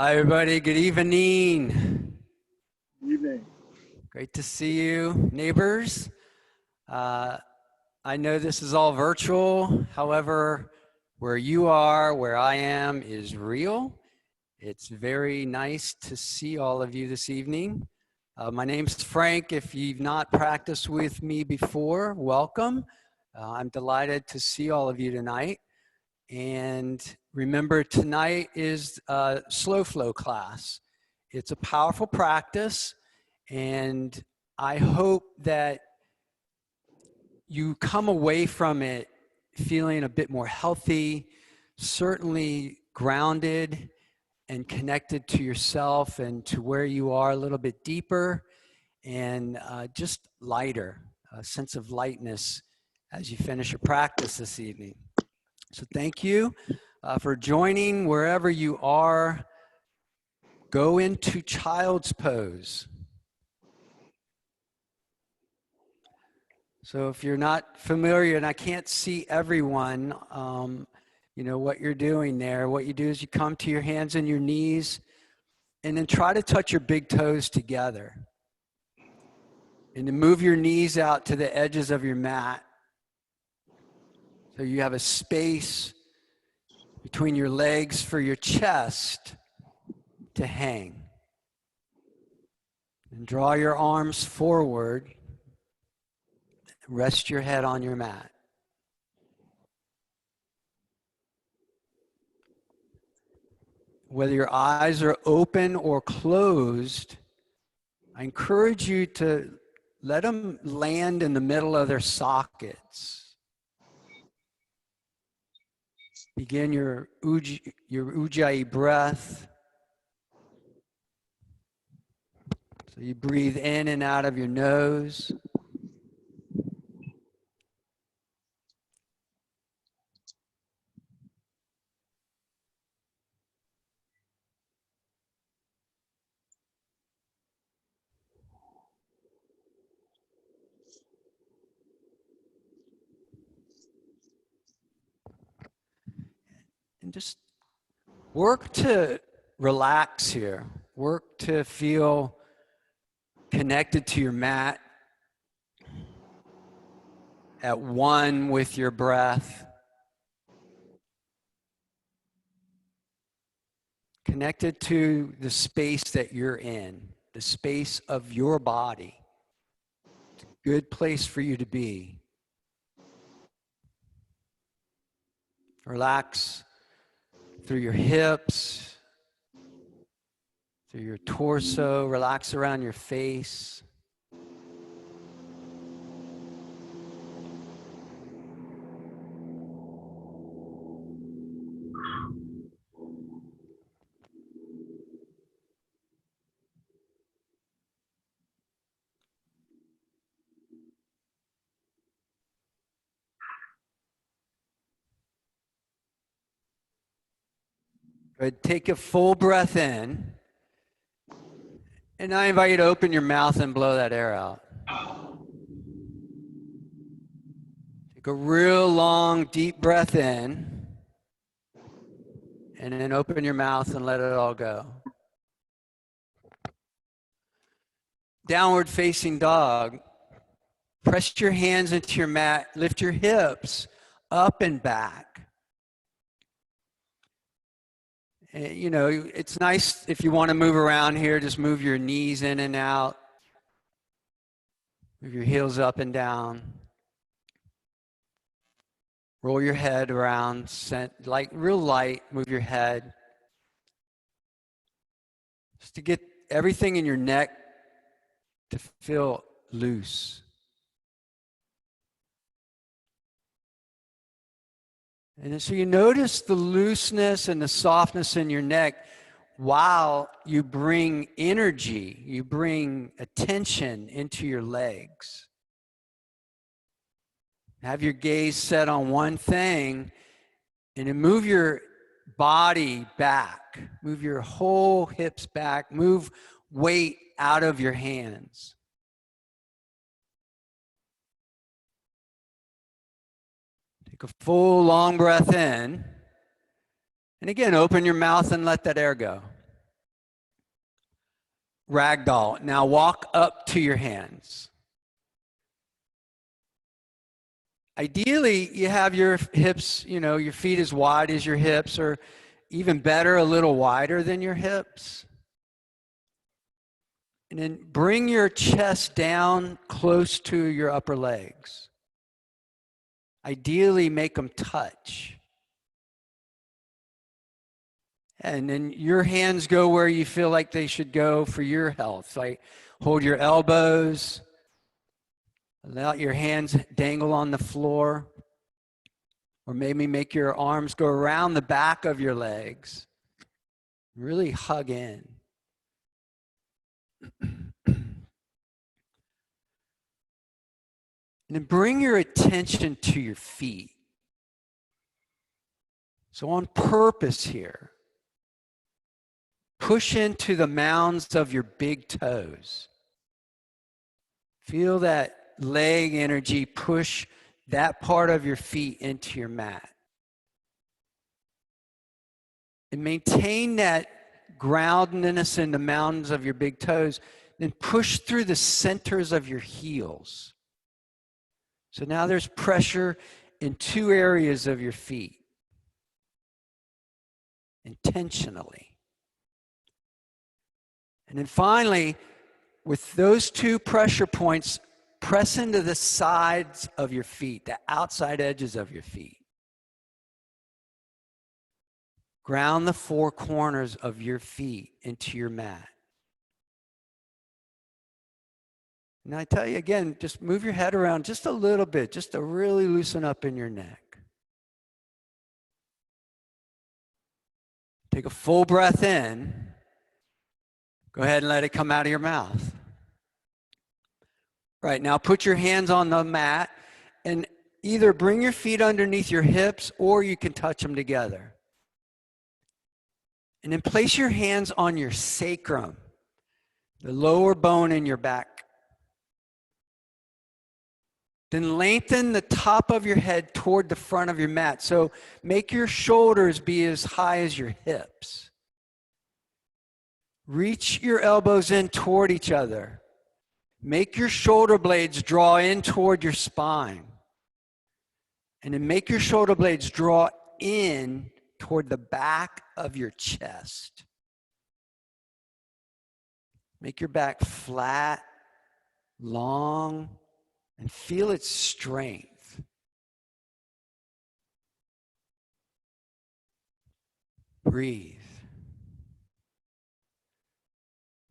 Hi, everybody. Good evening. Evening. Great to see you, neighbors. I know this is all virtual. However, where you are, where I am, is real. It's very nice to see all of you this evening. My name's Frank. If you've not practiced with me before, welcome. I'm delighted to see all of you tonight. And remember, tonight is a slow flow class. It's a powerful practice, and I hope that you come away from it feeling a bit more healthy, certainly grounded and connected to yourself and to where you are a little bit deeper, and just lighter, a sense of lightness as you finish your practice this evening. So thank you for joining wherever you are. Go into child's pose. So if you're not familiar, and I can't see everyone, you know what you're doing there. What you do is you come to your hands and your knees, and then try to touch your big toes together. And then move your knees out to the edges of your mat. So you have a space between your legs for your chest to hang. And draw your arms forward. Rest your head on your mat. Whether your eyes are open or closed, I encourage you to let them land in the middle of their sockets. Begin your Ujjayi breath. So you breathe in and out of your nose. And just work to relax here. Work to feel connected to your mat, at one with your breath, connected to the space that you're in, the space of your body. It's a good place for you to be. Relax through your hips, through your torso, relax around your face. Good. Take a full breath in. And I invite you to open your mouth and blow that air out. Take a real long, deep breath in. And then open your mouth and let it all go. Downward facing dog. Press your hands into your mat. Lift your hips up and back. And, you know, it's nice if you want to move around here, just move your knees in and out. Move your heels up and down. Roll your head around, like real light, move your head. Just to get everything in your neck to feel loose. And so you notice the looseness and the softness in your neck while you bring energy, you bring attention into your legs. Have your gaze set on one thing and then move your body back. Move your whole hips back. Move weight out of your hands. Take a full long breath in. And again, open your mouth and let that air go. Ragdoll. Now walk up to your hands. Ideally, you have your hips, your feet as wide as your hips, or even better, a little wider than your hips. And then bring your chest down close to your upper legs. Ideally, make them touch. And then your hands go where you feel like they should go for your health. Like hold your elbows, let your hands dangle on the floor, or maybe make your arms go around the back of your legs. Really hug in. And then bring your attention to your feet. So on purpose here, push into the mounds of your big toes. Feel that leg energy push that part of your feet into your mat. And maintain that groundedness in the mounds of your big toes. Then push through the centers of your heels. So now there's pressure in two areas of your feet. Intentionally. And then finally, with those two pressure points, press into the sides of your feet, the outside edges of your feet. Ground the four corners of your feet into your mat. And I tell you again, just move your head around just a little bit, just to really loosen up in your neck. Take a full breath in. Go ahead and let it come out of your mouth. Right, now put your hands on the mat and either bring your feet underneath your hips or you can touch them together. And then place your hands on your sacrum, the lower bone in your back. Then lengthen the top of your head toward the front of your mat. So make your shoulders be as high as your hips. Reach your elbows in toward each other. Make your shoulder blades draw in toward your spine. And then make your shoulder blades draw in toward the back of your chest. Make your back flat, long, and feel its strength. Breathe.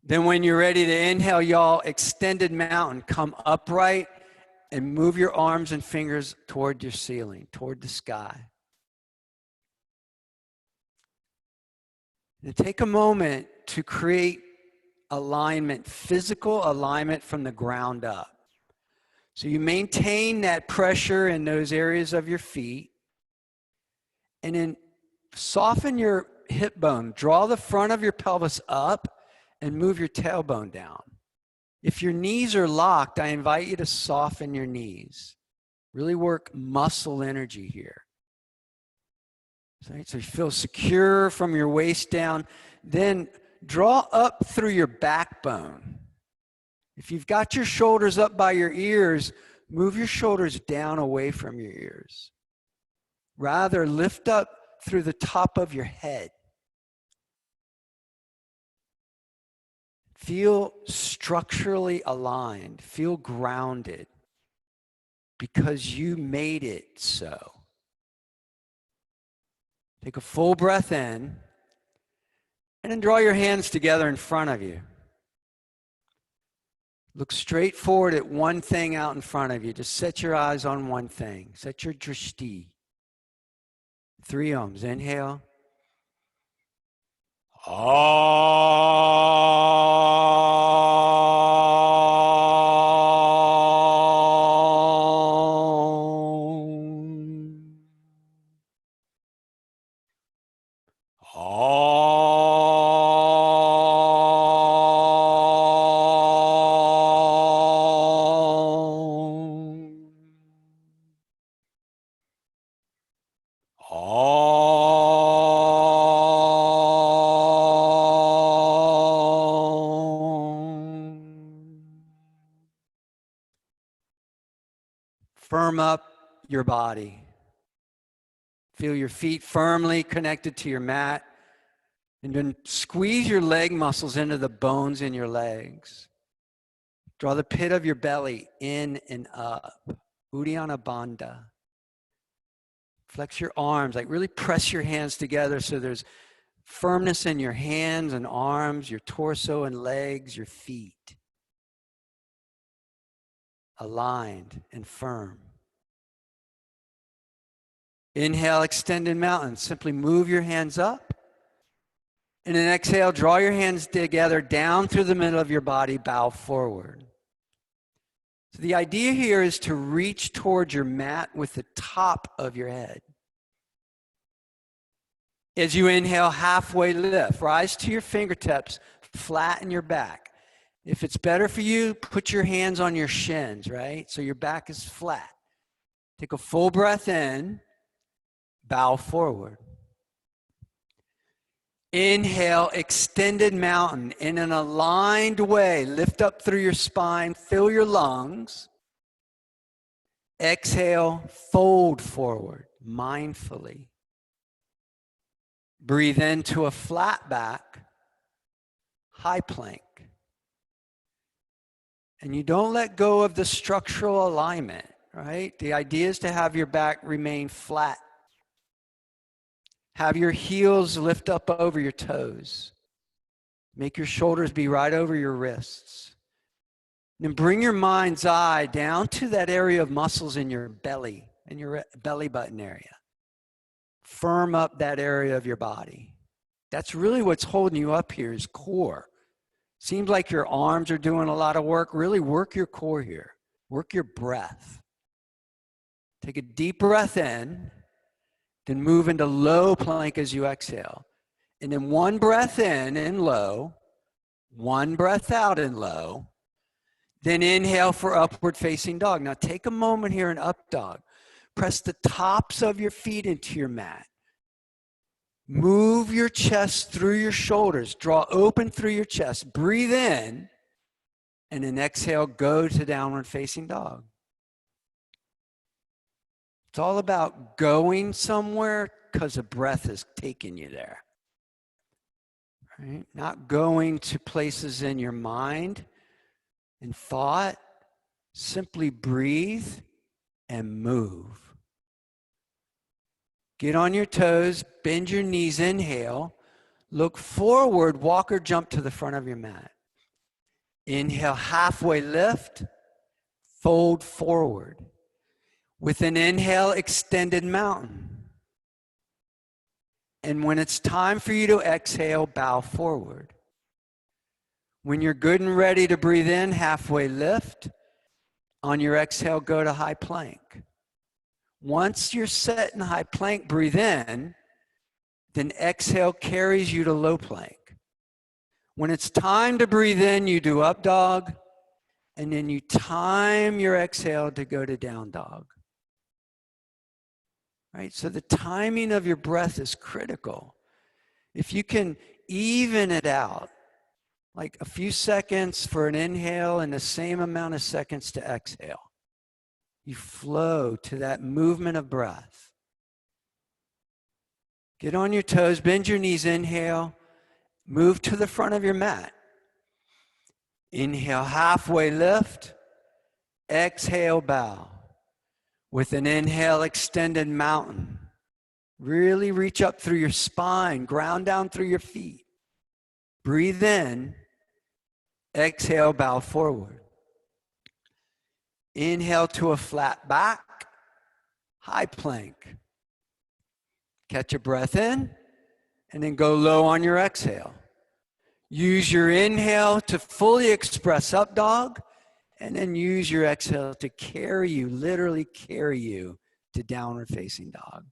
Then when you're ready to inhale, y'all, extended mountain, come upright and move your arms and fingers toward your ceiling, toward the sky. And take a moment to create alignment, physical alignment from the ground up. So you maintain that pressure in those areas of your feet, and then soften your hip bone. Draw the front of your pelvis up and move your tailbone down. If your knees are locked, I invite you to soften your knees. Really work muscle energy here. So you feel secure from your waist down. Then draw up through your backbone. If you've got your shoulders up by your ears, move your shoulders down away from your ears. Rather, lift up through the top of your head. Feel structurally aligned. Feel grounded because you made it so. Take a full breath in and then draw your hands together in front of you. Look straight forward at one thing out in front of you. Just set your eyes on one thing. Set your drishti. 3 ohms. Inhale. firm up your body. Feel your feet firmly connected to your mat. And then squeeze your leg muscles into the bones in your legs. Draw the pit of your belly in and up. Uddiyana Bandha. Flex your arms, like really press your hands together so there's firmness in your hands and arms, your torso and legs, your feet. Aligned and firm. Inhale, extended mountain. Simply move your hands up. And then exhale, draw your hands together down through the middle of your body, bow forward. So the idea here is to reach towards your mat with the top of your head. As you inhale, halfway lift. Rise to your fingertips, flatten your back. If it's better for you, put your hands on your shins, right? So your back is flat. Take a full breath in, bow forward. Inhale, extended mountain in an aligned way. Lift up through your spine, fill your lungs. Exhale, fold forward mindfully. Breathe into a flat back, high plank. And you don't let go of the structural alignment, right? The idea is to have your back remain flat. Have your heels lift up over your toes. Make your shoulders be right over your wrists. Then bring your mind's eye down to that area of muscles in your belly, in your belly button area. Firm up that area of your body. That's really what's holding you up here is core. Seems like your arms are doing a lot of work. Really work your core here. Work your breath. Take a deep breath in. Then move into low plank as you exhale. And then one breath in and low, one breath out and low. Then inhale for upward facing dog. Now take a moment here in up dog. Press the tops of your feet into your mat. Move your chest through your shoulders. Draw open through your chest. Breathe in. And then exhale, go to downward facing dog. It's all about going somewhere because the breath is taking you there. Right? Not going to places in your mind and thought. Simply breathe and move. Get on your toes, bend your knees, inhale. Look forward, walk or jump to the front of your mat. Inhale, halfway lift, fold forward. With an inhale, extended mountain. And when it's time for you to exhale, bow forward. When you're good and ready to breathe in, halfway lift. On your exhale, go to high plank. Once you're set in high plank, breathe in. Then exhale carries you to low plank. When it's time to breathe in, you do up dog. And then you time your exhale to go to down dog. Right? So the timing of your breath is critical. If you can even it out, like a few seconds for an inhale and the same amount of seconds to exhale, you flow to that movement of breath. Get on your toes, bend your knees, inhale, move to the front of your mat. Inhale, halfway lift, exhale, bow. With an inhale, extended mountain. Really reach up through your spine, ground down through your feet. Breathe in, exhale, bow forward. Inhale to a flat back, high plank. Catch a breath in, and then go low on your exhale. Use your inhale to fully express up dog. And then use your exhale to carry you, literally carry you to downward facing dog.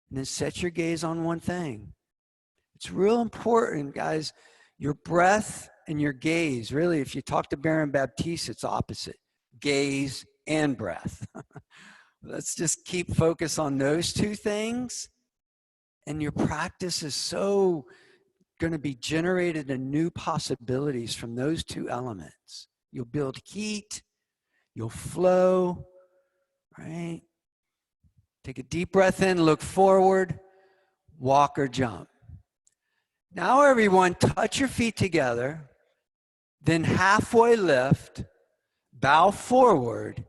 And then set your gaze on one thing. It's real important, guys. Your breath and your gaze, really, if you talk to Baron Baptiste, it's opposite. Gaze and breath. Let's just keep focus on those two things. And your practice is so going to be generated in new possibilities from those two elements. You'll build heat, you'll flow, right? Take a deep breath in, look forward, walk or jump. Now everyone, touch your feet together, then halfway lift, bow forward,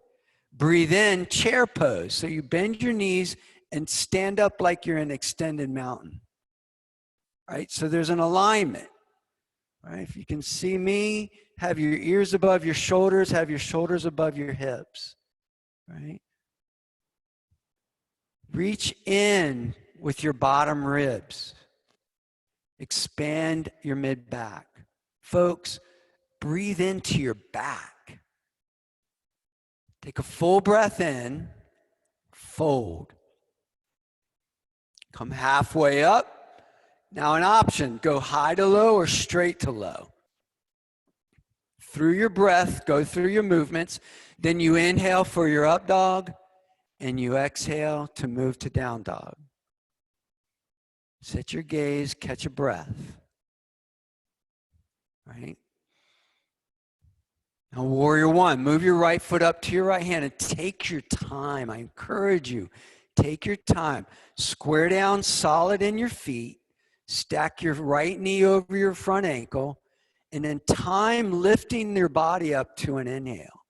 breathe in, chair pose. So you bend your knees and stand up like you're in extended mountain, right? So there's an alignment, right? If you can see me, have your ears above your shoulders, have your shoulders above your hips, right? Reach in with your bottom ribs. Expand your mid-back. Folks, breathe into your back. Take a full breath in, fold. Come halfway up. Now an option, go high to low or straight to low. Through your breath, go through your movements. Then you inhale for your up dog and you exhale to move to down dog. Set your gaze, catch a breath. Right? Now, warrior one, move your right foot up to your right hand and take your time. I encourage you, take your time. Square down solid in your feet. Stack your right knee over your front ankle. And then time lifting your body up to an inhale.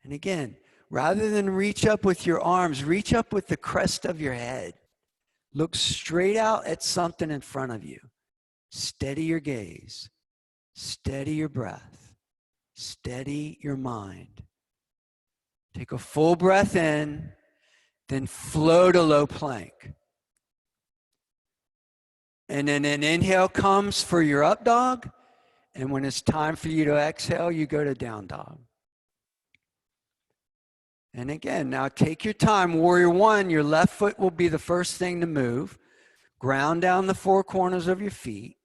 And again, rather than reach up with your arms, reach up with the crest of your head. Look straight out at something in front of you. Steady your gaze. Steady your breath. Steady your mind. Take a full breath in, then flow to low plank. And then an inhale comes for your up dog. And when it's time for you to exhale, you go to down dog. And again, now take your time. Warrior one, your left foot will be the first thing to move. Ground down the four corners of your feet.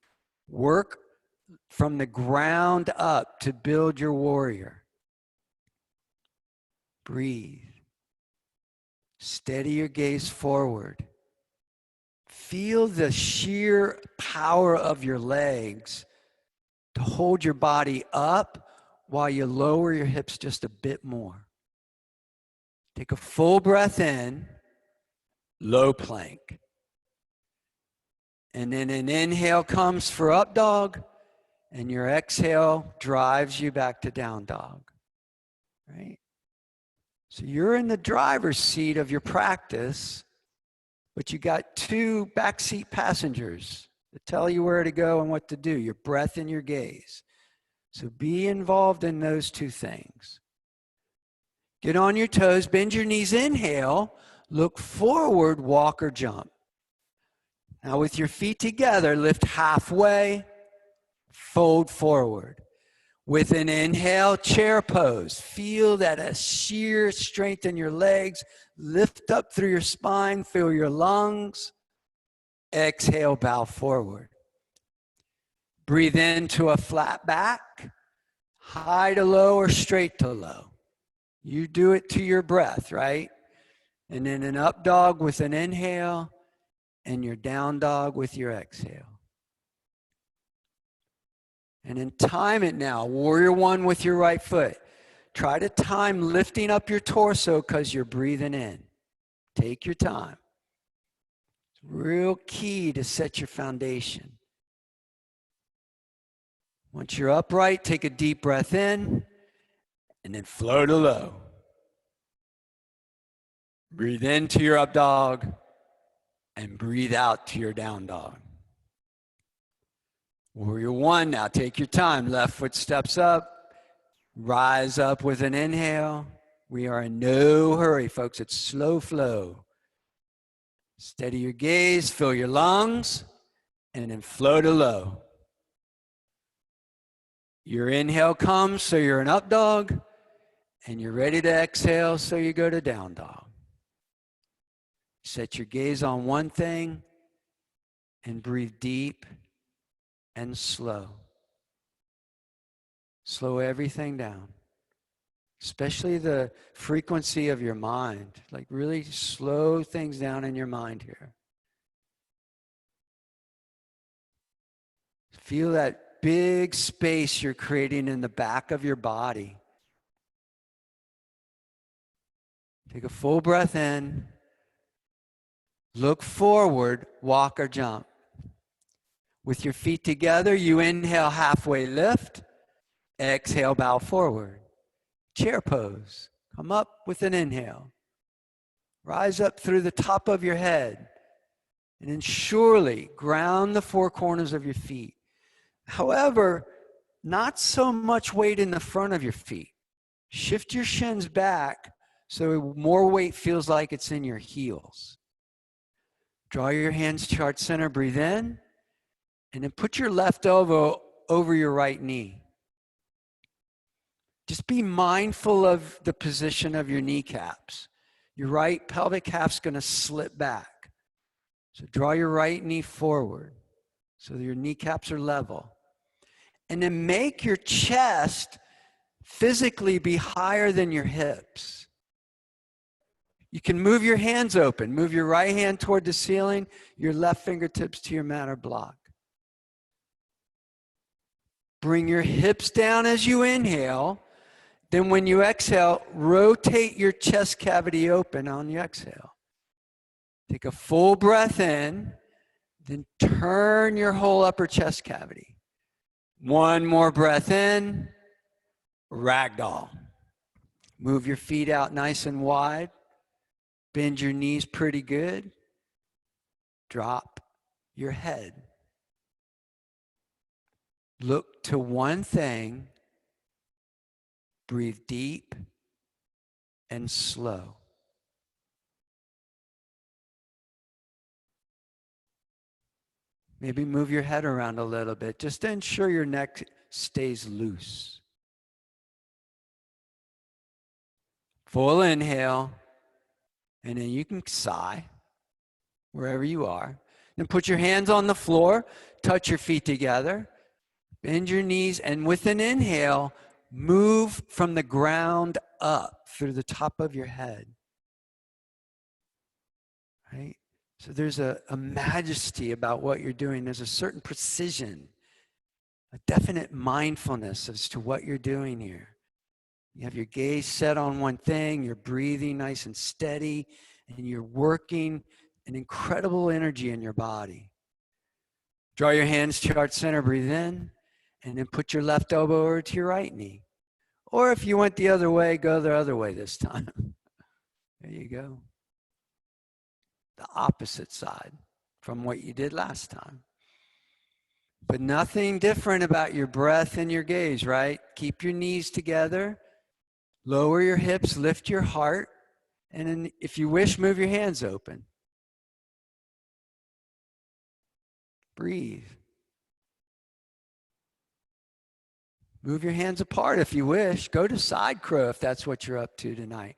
Work from the ground up to build your warrior. Breathe. Steady your gaze forward. Feel the sheer power of your legs to hold your body up while you lower your hips just a bit more. Take a full breath in, low plank. And then an inhale comes for up dog, and your exhale drives you back to down dog, right? So you're in the driver's seat of your practice, but you got two backseat passengers that tell you where to go and what to do, your breath and your gaze. So be involved in those two things. Get on your toes, bend your knees, inhale, look forward, walk or jump. Now with your feet together, lift halfway, fold forward. With an inhale, chair pose. Feel that a sheer strength in your legs. Lift up through your spine, feel your lungs. Exhale, bow forward. Breathe into a flat back, high to low or straight to low. You do it to your breath, right? And then an up dog with an inhale and your down dog with your exhale. And then time it now. Warrior one with your right foot. Try to time lifting up your torso because you're breathing in. Take your time. It's real key to set your foundation. Once you're upright, take a deep breath in and then flow to low. Breathe into your up dog and breathe out to your down dog. Warrior one, now take your time. Left foot steps up. Rise up with an inhale. We are in no hurry, folks. It's slow flow. Steady your gaze, fill your lungs, and then flow to low. Your inhale comes, so you're an up dog, and you're ready to exhale, so you go to down dog. Set your gaze on one thing and breathe deep and slow. Slow everything down, especially the frequency of your mind. Like really slow things down in your mind here. Feel that big space you're creating in the back of your body. Take a full breath in. Look forward, walk or jump. With your feet together, you inhale, halfway lift. Exhale, bow forward. Chair pose. Come up with an inhale. Rise up through the top of your head. And then surely ground the four corners of your feet. However, not so much weight in the front of your feet. Shift your shins back so more weight feels like it's in your heels. Draw your hands to heart center, breathe in, and then put your left elbow over your right knee. Just be mindful of the position of your kneecaps. Your right pelvic half's going to slip back. So draw your right knee forward so that your kneecaps are level. And then make your chest physically be higher than your hips. You can move your hands open. Move your right hand toward the ceiling, your left fingertips to your mat or block. Bring your hips down as you inhale. Then when you exhale, rotate your chest cavity open on your exhale. Take a full breath in, then turn your whole upper chest cavity. One more breath in, ragdoll. Move your feet out nice and wide. Bend your knees pretty good. Drop your head. Look to one thing. Breathe deep and slow. Maybe move your head around a little bit just to ensure your neck stays loose. Full inhale, and then you can sigh wherever you are. Then put your hands on the floor, touch your feet together, bend your knees, and with an inhale, move from the ground up through the top of your head. Right? So there's a majesty about what you're doing. There's a certain precision, a definite mindfulness as to what you're doing here. You have your gaze set on one thing, you're breathing nice and steady, and you're working an incredible energy in your body. Draw your hands to your heart center, breathe in, and then put your left elbow over to your right knee. Or if you went the other way, go the other way this time. There you go. The opposite side from what you did last time. But nothing different about your breath and your gaze, right? Keep your knees together, lower your hips, lift your heart, and then if you wish, move your hands open. Breathe. Move your hands apart if you wish. Go to side crow if that's what you're up to tonight.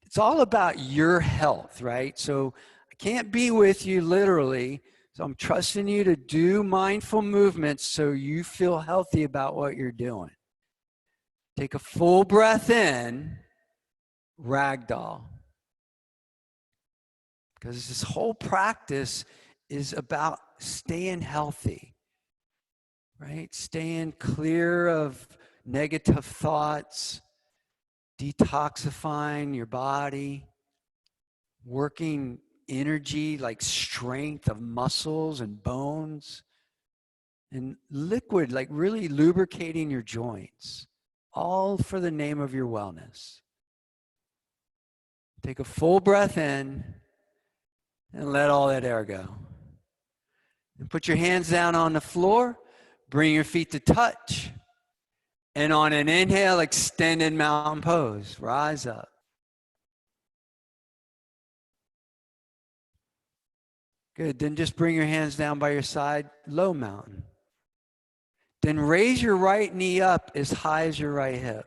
It's all about your health, right? So I can't be with you literally. So I'm trusting you to do mindful movements so you feel healthy about what you're doing. Take a full breath in, ragdoll. Because this whole practice is about staying healthy, right? Staying clear of negative thoughts, detoxifying your body, working energy like strength of muscles and bones, and liquid like really lubricating your joints, all for the name of your wellness. Take a full breath in and let all that air go. And put your hands down on the floor, bring your feet to touch. And on an inhale, extended mountain pose. Rise up. Good. Then just bring your hands down by your side, low mountain. Then raise your right knee up as high as your right hip.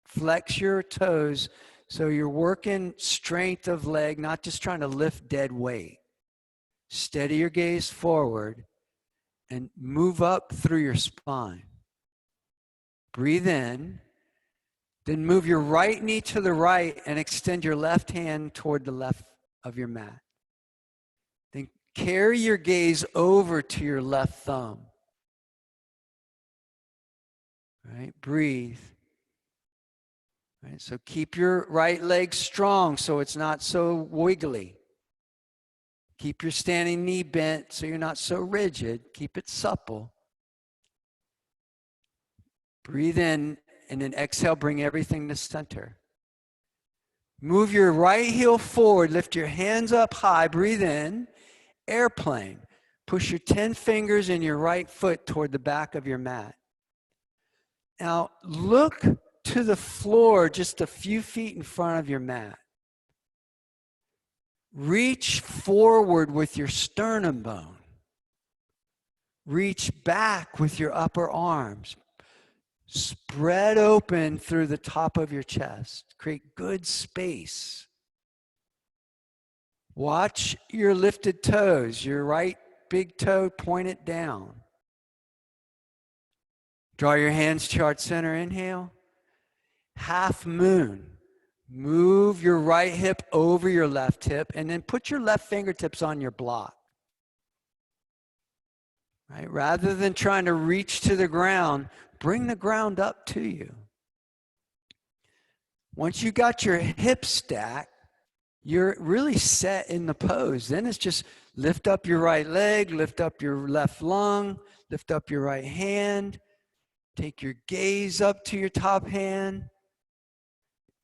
Flex your toes so you're working strength of leg, not just trying to lift dead weight. Steady your gaze forward and move up through your spine. Breathe in, then move your right knee to the right and extend your left hand toward the left of your mat. Then carry your gaze over to your left thumb. All right, breathe. Right? So keep your right leg strong so it's not so wiggly. Keep your standing knee bent so you're not so rigid. Keep it supple. Breathe in and then exhale, bring everything to center. Move your right heel forward, lift your hands up high, breathe in, airplane. Push your 10 fingers and your right foot toward the back of your mat. Now look to the floor just a few feet in front of your mat. Reach forward with your sternum bone. Reach back with your upper arms. Spread open through the top of your chest. Create good space. Watch your lifted toes. Your right big toe, point it down. Draw your hands to heart center. Inhale. Half moon. Move your right hip over your left hip and then put your left fingertips on your block. Right? Rather than trying to reach to the ground, bring the ground up to you. Once you got your hips stacked, you're really set in the pose. Then it's just lift up your right leg, lift up your left lung, lift up your right hand, take your gaze up to your top hand.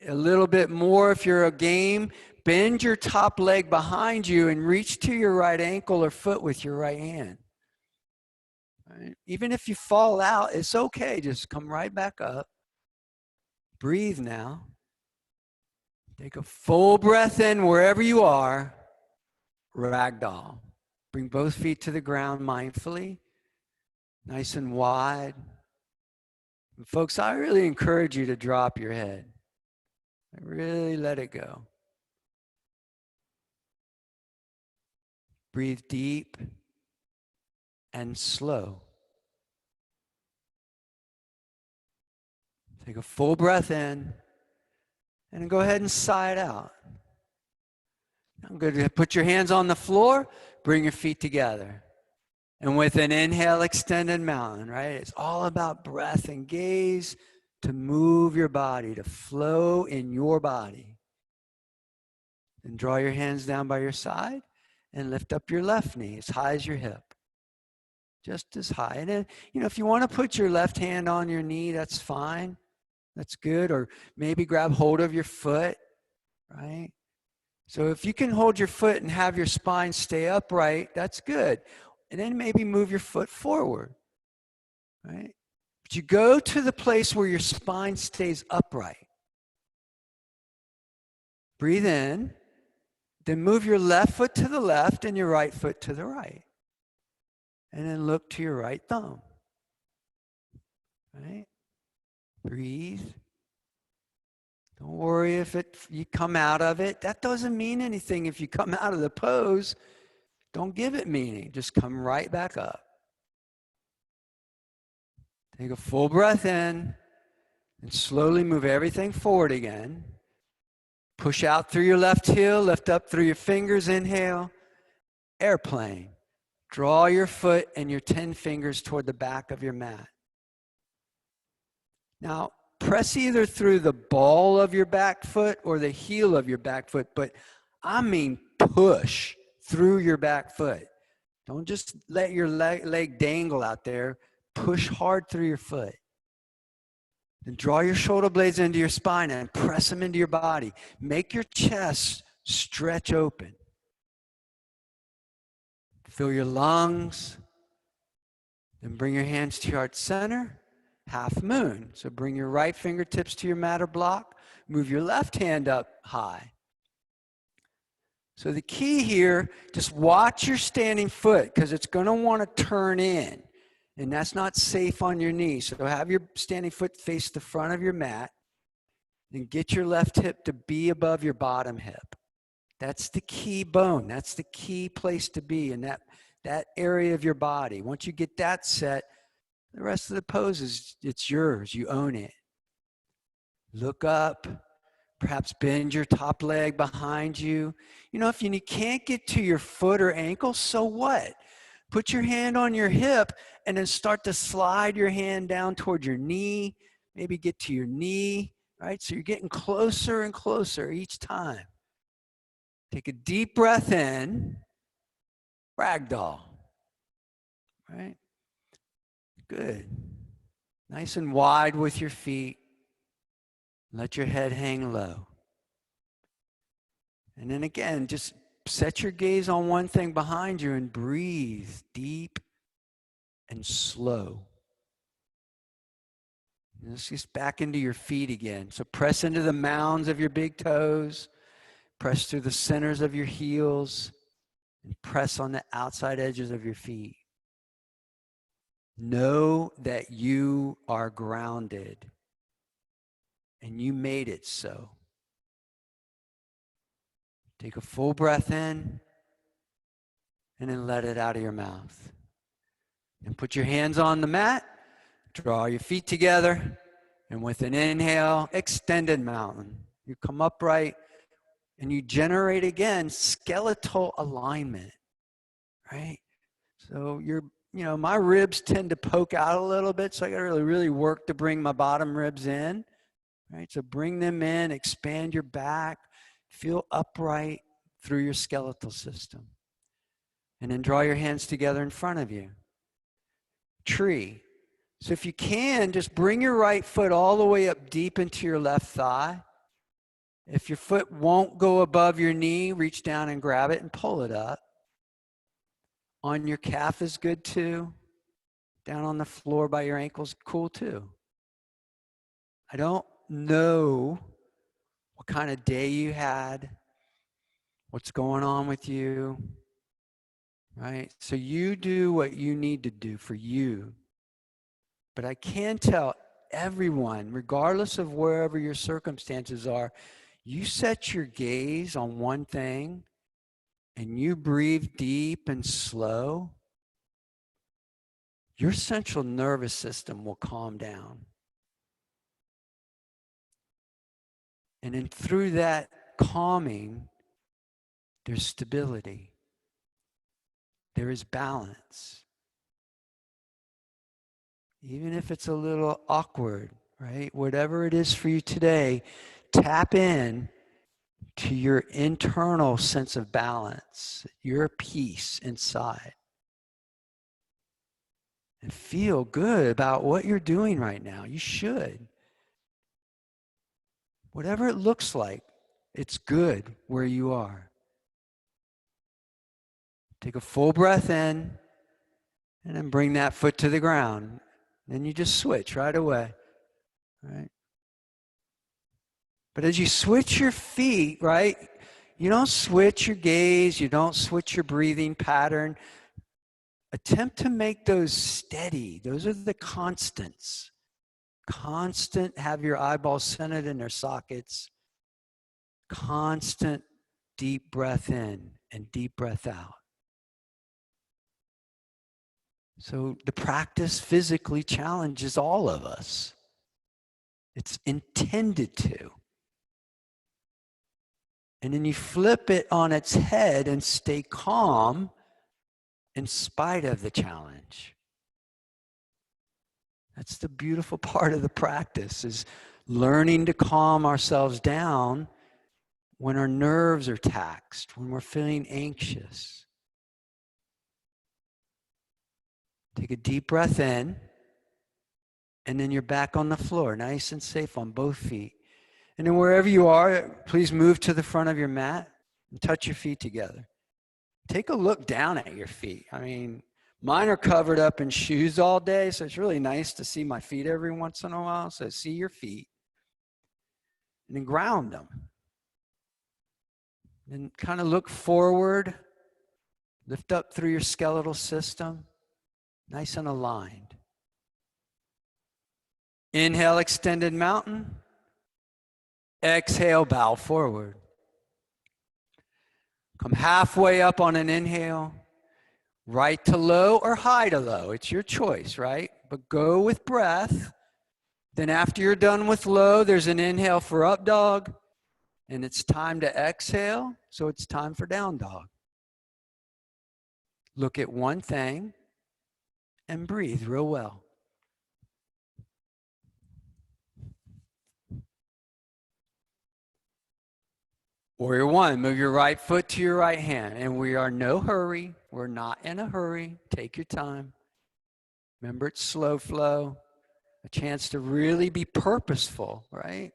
A little bit more if you're a game. Bend your top leg behind you and reach to your right ankle or foot with your right hand. Right? Even if you fall out, it's okay. Just come right back up. Breathe now. Take a full breath in wherever you are. Ragdoll. Bring both feet to the ground mindfully. Nice and wide. And folks, I really encourage you to drop your head. Really let it go. Breathe deep and slow. Take a full breath in and then go ahead and sigh it out. I'm going to put your hands on the floor, bring your feet together. And with an inhale, extended mountain, right? It's all about breath and gaze to move your body, to flow in your body. And draw your hands down by your side and lift up your left knee as high as your hip. Just as high. And then, if you want to put your left hand on your knee, that's fine. That's good. Or maybe grab hold of your foot, right? So if you can hold your foot and have your spine stay upright, that's good. And then maybe move your foot forward, right? But you go to the place where your spine stays upright. Breathe in. Then move your left foot to the left and your right foot to the right. And then look to your right thumb. Right? Breathe. Don't worry if you come out of it. That doesn't mean anything if you come out of the pose. Don't give it meaning. Just come right back up. Take a full breath in and slowly move everything forward again. Push out through your left heel, lift up through your fingers, inhale. Airplane. Draw your foot and your 10 fingers toward the back of your mat. Now, press either through the ball of your back foot or the heel of your back foot, but I mean push through your back foot. Don't just let your leg dangle out there. Push hard through your foot. Then draw your shoulder blades into your spine and press them into your body. Make your chest stretch open. Fill your lungs. Then bring your hands to your heart center. Half moon. So bring your right fingertips to your mat or block. Move your left hand up high. So the key here, just watch your standing foot because it's going to want to turn in. And that's not safe on your knee. So have your standing foot face the front of your mat. And get your left hip to be above your bottom hip. That's the key bone. That's the key place to be in that area of your body. Once you get that set, the rest of the poses, it's yours. You own it. Look up. Perhaps bend your top leg behind you. If you can't get to your foot or ankle, so what? Put your hand on your hip and then start to slide your hand down toward your knee. Maybe get to your knee, right? So you're getting closer and closer each time. Take a deep breath in, ragdoll, right? Good. Nice and wide with your feet. Let your head hang low. And then again, just set your gaze on one thing behind you and breathe deep and slow. And let's just back into your feet again. So press into the mounds of your big toes. Press through the centers of your heels. And press on the outside edges of your feet. Know that you are grounded. And you made it so. Take a full breath in. And then let it out of your mouth. And put your hands on the mat. Draw your feet together. And with an inhale, extended mountain. You come upright. And you generate again skeletal alignment, right? So my ribs tend to poke out a little bit, so I got to really work to bring my bottom ribs in, right? So bring them in, expand your back, feel upright through your skeletal system. And then draw your hands together in front of you. Tree. So if you can, just bring your right foot all the way up deep into your left thigh. If your foot won't go above your knee, reach down and grab it and pull it up. On your calf is good too. Down on the floor by your ankles, cool too. I don't know what kind of day you had, what's going on with you, right? So you do what you need to do for you. But I can tell everyone, regardless of wherever your circumstances are, you set your gaze on one thing and you breathe deep and slow, your central nervous system will calm down. And then through that calming, there's stability. There is balance. Even if it's a little awkward, right? Whatever it is for you today, tap in to your internal sense of balance, your peace inside. And feel good about what you're doing right now. You should. Whatever it looks like, it's good where you are. Take a full breath in, and then bring that foot to the ground. Then you just switch right away, right? But as you switch your feet, right, you don't switch your gaze, you don't switch your breathing pattern. Attempt to make those steady. Those are the constants. Constant, have your eyeballs centered in their sockets. Constant deep breath in and deep breath out. So the practice physically challenges all of us. It's intended to. And then you flip it on its head and stay calm in spite of the challenge. That's the beautiful part of the practice, is learning to calm ourselves down when our nerves are taxed, when we're feeling anxious. Take a deep breath in, and then you're back on the floor, nice and safe on both feet. And then wherever you are, please move to the front of your mat and touch your feet together. Take a look down at your feet. I mean, mine are covered up in shoes all day, so it's really nice to see my feet every once in a while. So see your feet and then ground them. And kind of look forward, lift up through your skeletal system, nice and aligned. Inhale, extended mountain. Exhale, bow forward. Come halfway up on an inhale. Right to low or high to low. It's your choice, right? But go with breath. Then after you're done with low, there's an inhale for up dog. And it's time to exhale, so it's time for down dog. Look at one thing and breathe real well. Warrior one, move your right foot to your right hand. And we are no hurry. We're not in a hurry. Take your time. Remember, it's slow flow. A chance to really be purposeful, right?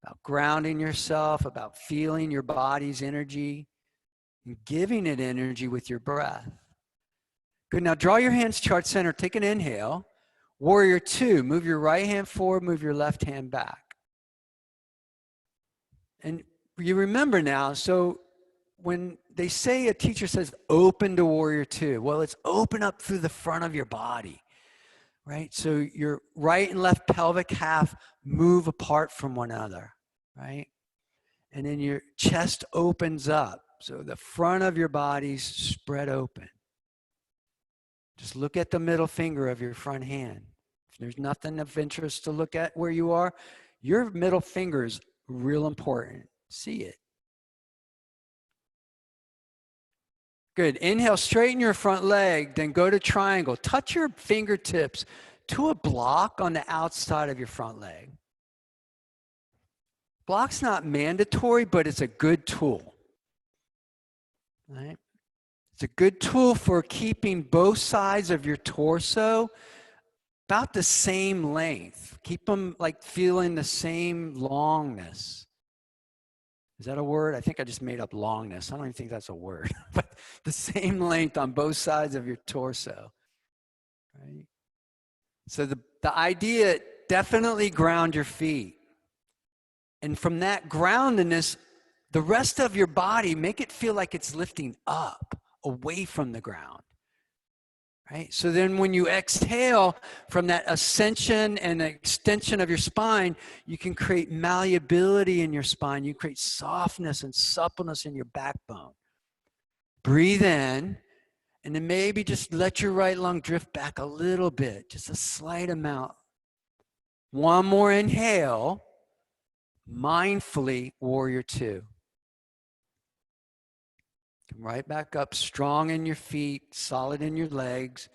About grounding yourself, about feeling your body's energy, and giving it energy with your breath. Good. Now draw your hands chart center. Take an inhale. Warrior two, move your right hand forward, move your left hand back. And you remember now, so when they say, a teacher says, open to warrior two, well, it's open up through the front of your body, right? So your right and left pelvic half move apart from one another, right? And then your chest opens up. So the front of your body's spread open. Just look at the middle finger of your front hand. If there's nothing of interest to look at where you are, your middle finger is real important. See it. Good. Inhale, straighten your front leg, then go to triangle. Touch your fingertips to a block on the outside of your front leg. Block's not mandatory, but it's a good tool. Right? It's a good tool for keeping both sides of your torso about the same length. Keep them like feeling the same longness. Is that a word? I think I just made up longness. I don't even think that's a word. But the same length on both sides of your torso. Right? So the idea, definitely ground your feet. And from that groundedness, the rest of your body, make it feel like it's lifting up, away from the ground. Right? So then when you exhale from that ascension and extension of your spine, you can create malleability in your spine. You create softness and suppleness in your backbone. Breathe in, and then maybe just let your right lung drift back a little bit, just a slight amount. One more inhale, mindfully, warrior two. Come right back up, strong in your feet, solid in your legs.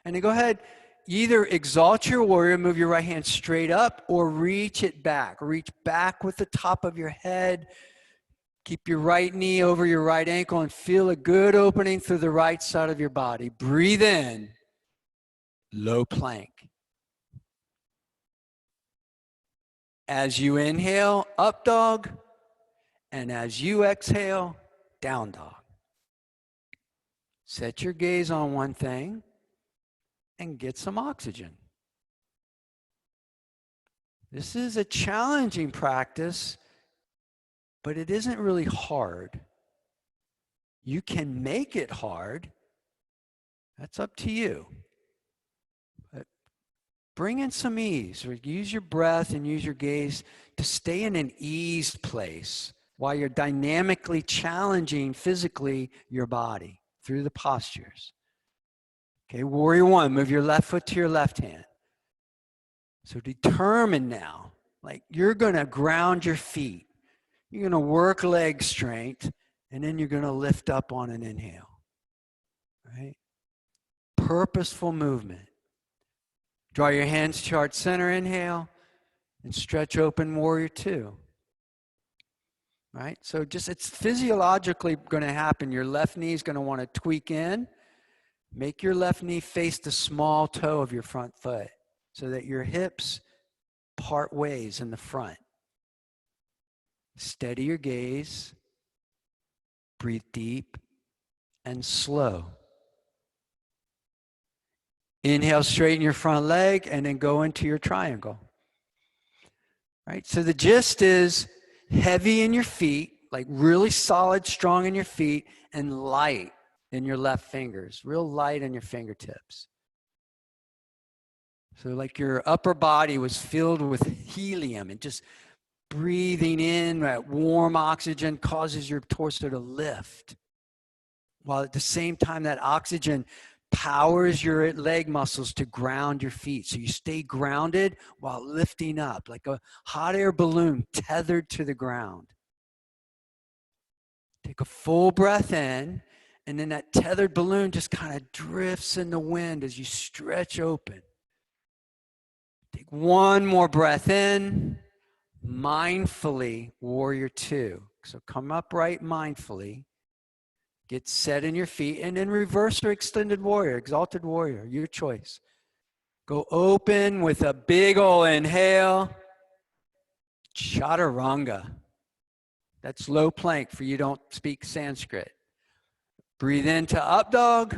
And then go ahead, either exalt your warrior, move your right hand straight up, or reach it back. Reach back with the top of your head. Keep your right knee over your right ankle and feel a good opening through the right side of your body. Breathe in, low plank. As you inhale, up dog, and as you exhale, down dog. Set your gaze on one thing and get some oxygen. This is a challenging practice, but it isn't really hard. You can make it hard. That's up to you. But bring in some ease, or use your breath and use your gaze to stay in an eased place while you're dynamically challenging physically your body through the postures. Okay, warrior one, move your left foot to your left hand. So determine now, like you're gonna ground your feet. You're gonna work leg strength, and then you're gonna lift up on an inhale, right? Purposeful movement. Draw your hands to heart center, inhale, and stretch open warrior two. Right? So just it's physiologically going to happen. Your left knee is going to want to tweak in. Make your left knee face the small toe of your front foot so that your hips part ways in the front. Steady your gaze. Breathe deep and slow. Inhale, straighten your front leg, and then go into your triangle. Right? So the gist is heavy in your feet, like really solid, strong in your feet, and light in your left fingers, real light in your fingertips. So like your upper body was filled with helium, and just breathing in that warm oxygen causes your torso to lift. While at the same time that oxygen powers your leg muscles to ground your feet. So you stay grounded while lifting up, like a hot air balloon tethered to the ground. Take a full breath in, and then that tethered balloon just kind of drifts in the wind as you stretch open. Take one more breath in, mindfully, warrior two. So come upright mindfully, get set in your feet, and then reverse or extended warrior, exalted warrior, your choice. Go open with a big ol' inhale. Chaturanga. That's low plank for you don't speak Sanskrit. Breathe into up dog.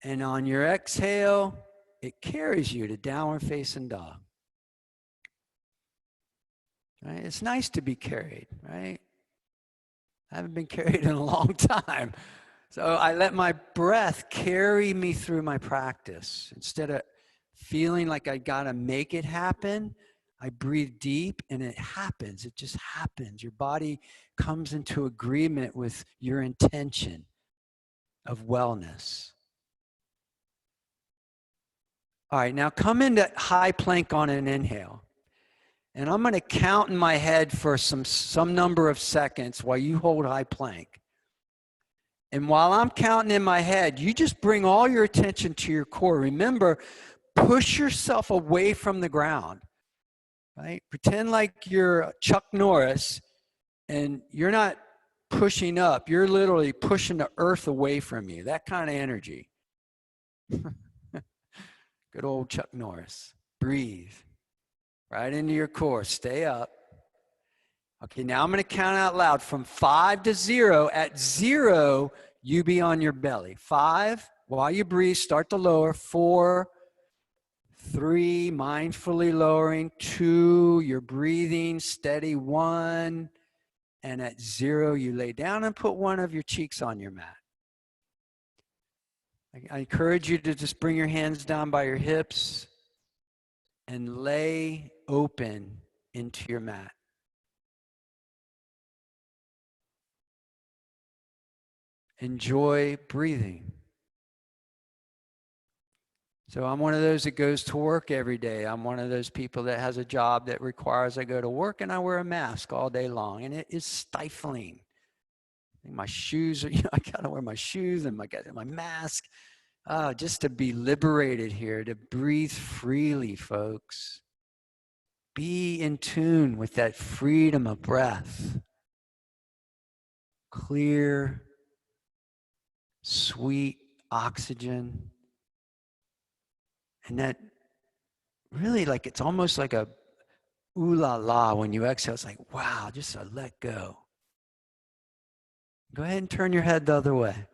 And on your exhale, it carries you to downward facing dog. Right? It's nice to be carried, right? I haven't been carried in a long time. So I let my breath carry me through my practice. Instead of feeling like I gotta make it happen, I breathe deep and it happens. It just happens. Your body comes into agreement with your intention of wellness. All right, now come into high plank on an inhale. And I'm going to count in my head for some number of seconds while you hold high plank. And while I'm counting in my head, you just bring all your attention to your core. Remember, push yourself away from the ground, right? Pretend like you're Chuck Norris and you're not pushing up. You're literally pushing the earth away from you. That kind of energy. Good old Chuck Norris. Breathe. Right into your core. Stay up. Okay, now I'm going to count out loud from 5 to 0. At 0, you be on your belly. 5, while you breathe, start to lower. 4, 3, mindfully lowering. 2, you're breathing steady. 1, and at 0, you lay down and put one of your cheeks on your mat. I encourage you to just bring your hands down by your hips and lay open into your mat. Enjoy breathing. So I'm one of those that goes to work every day. I'm one of those people that has a job that requires I go to work and I wear a mask all day long, and it is stifling. My shoes are, I gotta wear my shoes and my mask, just to be liberated here, to breathe freely, folks. Be in tune with that freedom of breath. Clear, sweet oxygen. And that really, like, it's almost like a ooh la la when you exhale. It's like, wow, just a let go. Go ahead and turn your head the other way.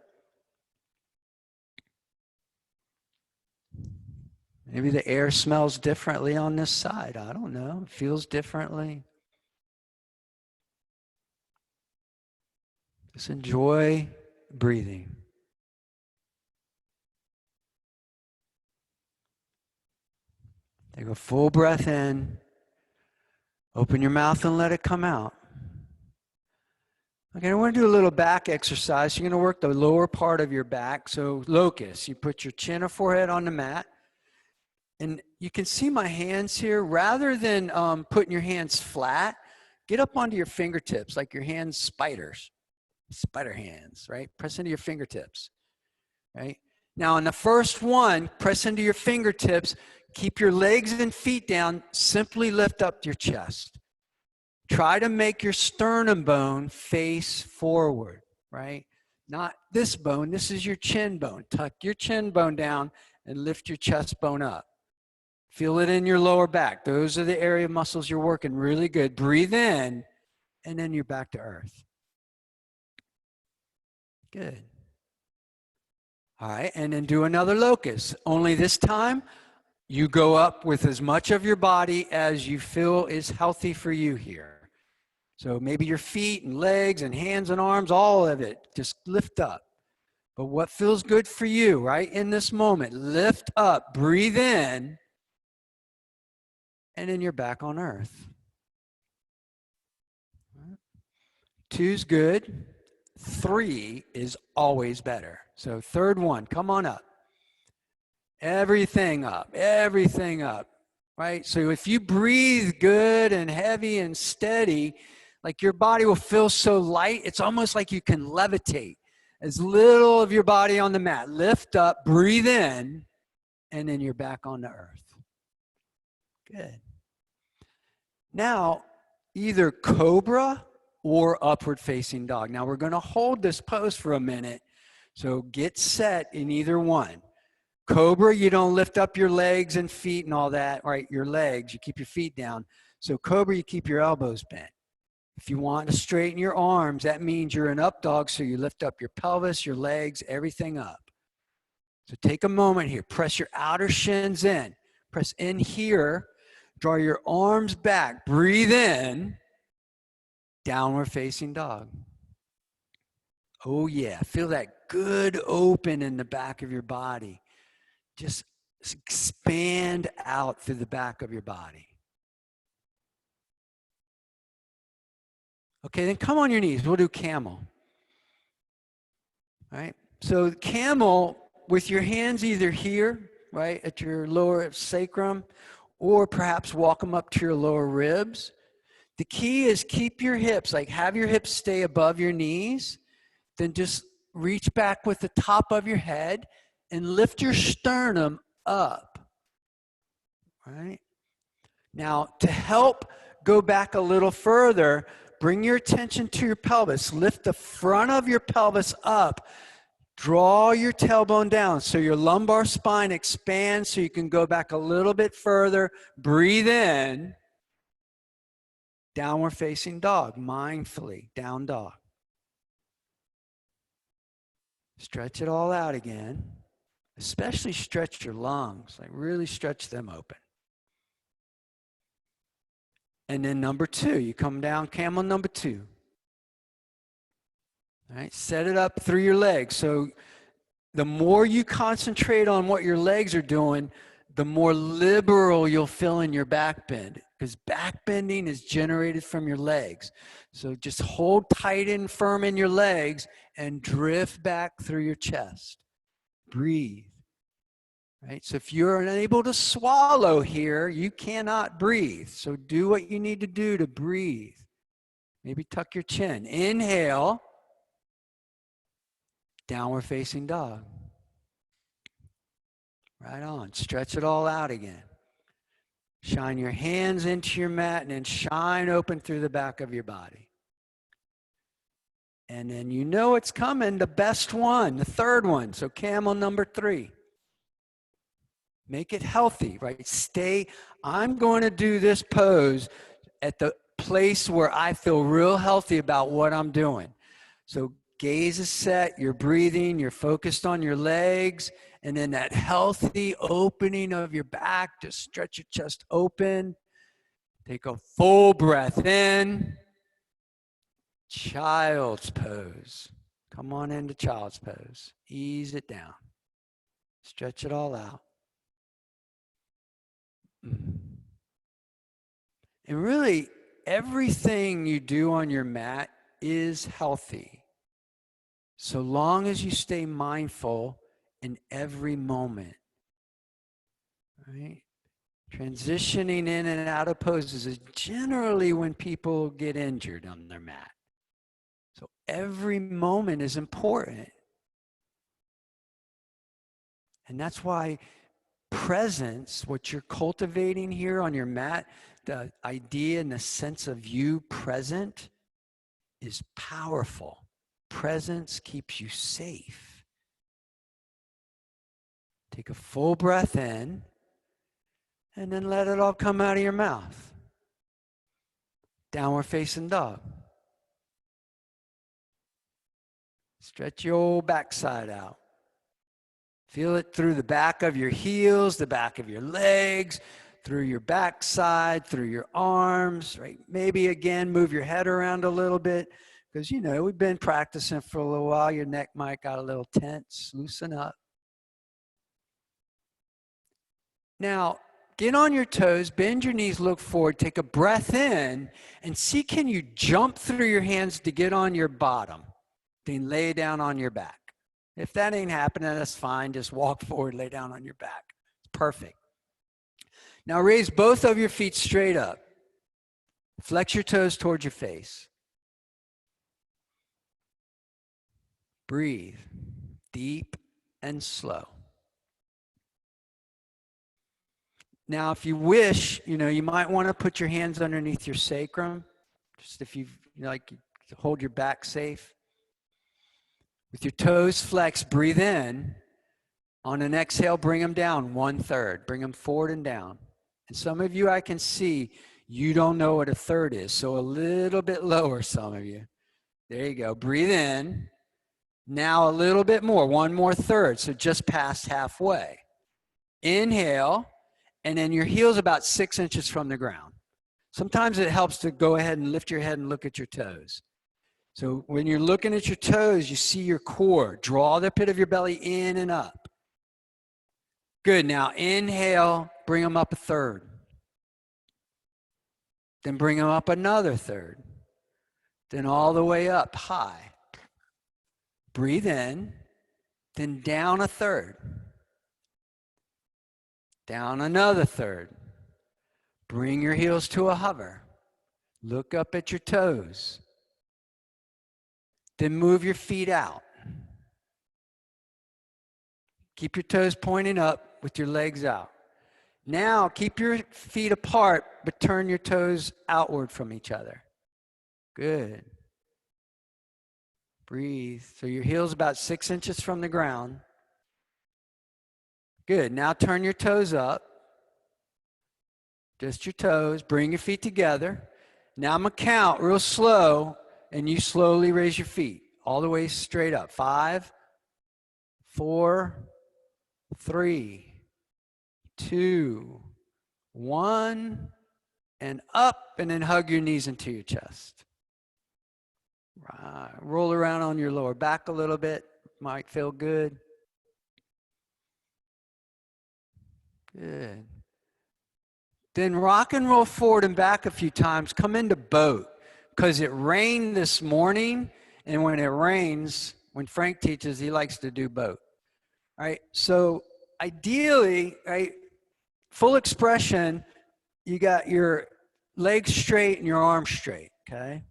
Maybe the air smells differently on this side. I don't know. It feels differently. Just enjoy breathing. Take a full breath in. Open your mouth and let it come out. Okay, I want to do a little back exercise. You're going to work the lower part of your back. So locust, you put your chin or forehead on the mat. And you can see my hands here. Rather than putting your hands flat, get up onto your fingertips like your hands spiders. Spider hands, right? Press into your fingertips, right? Now on the first one, press into your fingertips. Keep your legs and feet down. Simply lift up your chest. Try to make your sternum bone face forward, right? Not this bone. This is your chin bone. Tuck your chin bone down and lift your chest bone up. Feel it in your lower back. Those are the area muscles you're working really good. Breathe in, and then you're back to earth. Good. All right, and then do another locust. Only this time, you go up with as much of your body as you feel is healthy for you here. So maybe your feet and legs and hands and arms, all of it, just lift up. But what feels good for you, right, in this moment? Lift up, breathe in, and then you're back on earth. 2's good. 3 is always better. So third one, come on up. Everything up, right? So if you breathe good and heavy and steady, like your body will feel so light, it's almost like you can levitate. As little of your body on the mat. Lift up, breathe in, and then you're back on the earth. Good. Now, either cobra or upward facing dog. Now we're going to hold this pose for a minute. So get set in either one. Cobra, you don't lift up your legs and feet and all that, right? Your legs, you keep your feet down. So Cobra, you keep your elbows bent. If you want to straighten your arms, that means you're an up dog, so you lift up your pelvis, your legs, everything up. So take a moment here. Press your outer shins in. Press in here. Draw your arms back. Breathe in. Downward facing dog. Oh yeah, feel that good open in the back of your body. Just expand out through the back of your body. Okay, then come on your knees. We'll do camel. All right, so camel with your hands either here, right, at your lower sacrum, or perhaps walk them up to your lower ribs. The key is keep your hips, like have your hips stay above your knees, then just reach back with the top of your head and lift your sternum up, right? Now, to help go back a little further, bring your attention to your pelvis. Lift the front of your pelvis up. Draw your tailbone down so your lumbar spine expands so you can go back a little bit further. Breathe in. Downward facing dog, mindfully, down dog. Stretch it all out again. Especially stretch your lungs, like really stretch them open. And then number two, you come down, camel number two. All right, set it up through your legs. So the more you concentrate on what your legs are doing, the more liberal you'll feel in your back bend, because back bending is generated from your legs. So just hold tight and firm in your legs and drift back through your chest. Breathe. Right? So if you're unable to swallow here, you cannot breathe. So do what you need to do to breathe. Maybe tuck your chin. Inhale. Downward facing dog. Right on. Stretch it all out again. Shine your hands into your mat and then shine open through the back of your body. And then you know it's coming, the best one, the third one. So camel number three. Make it healthy, right? I'm going to do this pose at the place where I feel real healthy about what I'm doing. So gaze is set, you're breathing, you're focused on your legs, and then that healthy opening of your back, just stretch your chest open. Take a full breath in. Child's pose. Come on into child's pose. Ease it down. Stretch it all out. And really, everything you do on your mat is healthy, so long as you stay mindful in every moment, right? Transitioning in and out of poses is generally when people get injured on their mat. So every moment is important. And that's why presence, what you're cultivating here on your mat, the idea and the sense of you present is powerful. Presence keeps you safe. Take a full breath in and then let it all come out of your mouth. Downward facing dog. Stretch your old backside out. Feel it through the back of your heels, the back of your legs, through your backside, through your arms, right? Maybe again, move your head around a little bit because, you know, we've been practicing for a little while. Your neck might got a little tense. Loosen up. Now, get on your toes, bend your knees, look forward, take a breath in, and see can you jump through your hands to get on your bottom, then lay down on your back. If that ain't happening, that's fine. Just walk forward, lay down on your back. Perfect. Now raise both of your feet straight up. Flex your toes towards your face. Breathe, deep and slow. Now, if you wish, you know, you might want to put your hands underneath your sacrum. Just if you like, to hold your back safe. With your toes flexed, breathe in. On an exhale, bring them down 1/3. Bring them forward and down. And some of you I can see, you don't know what a third is. So a little bit lower, some of you. There you go. Breathe in. Now a little bit more. 1 more third. So just past halfway. Inhale. And then your heel's about 6 inches from the ground. Sometimes it helps to go ahead and lift your head and look at your toes. So when you're looking at your toes, you see your core. Draw the pit of your belly in and up. Good. Now inhale, bring them up a third. Then bring them up another third. Then all the way up high. Breathe in, then down a third. Down another third. Bring your heels to a hover. Look up at your toes. Then move your feet out. Keep your toes pointing up with your legs out. Now keep your feet apart, but turn your toes outward from each other. Good. Breathe. So your heel's about 6 inches from the ground. Good. Now turn your toes up. Just your toes. Bring your feet together. Now I'm going to count real slow, and you slowly raise your feet all the way straight up. 5, 4, 3, 2, 1, and up, and then hug your knees into your chest. Right. Roll around on your lower back a little bit. Might feel good. Good. Then rock and roll forward and back a few times. Come into boat, because it rained this morning, and when it rains, when Frank teaches, he likes to do boat. All right. So ideally, right, full expression, you got your legs straight and your arms straight, okay?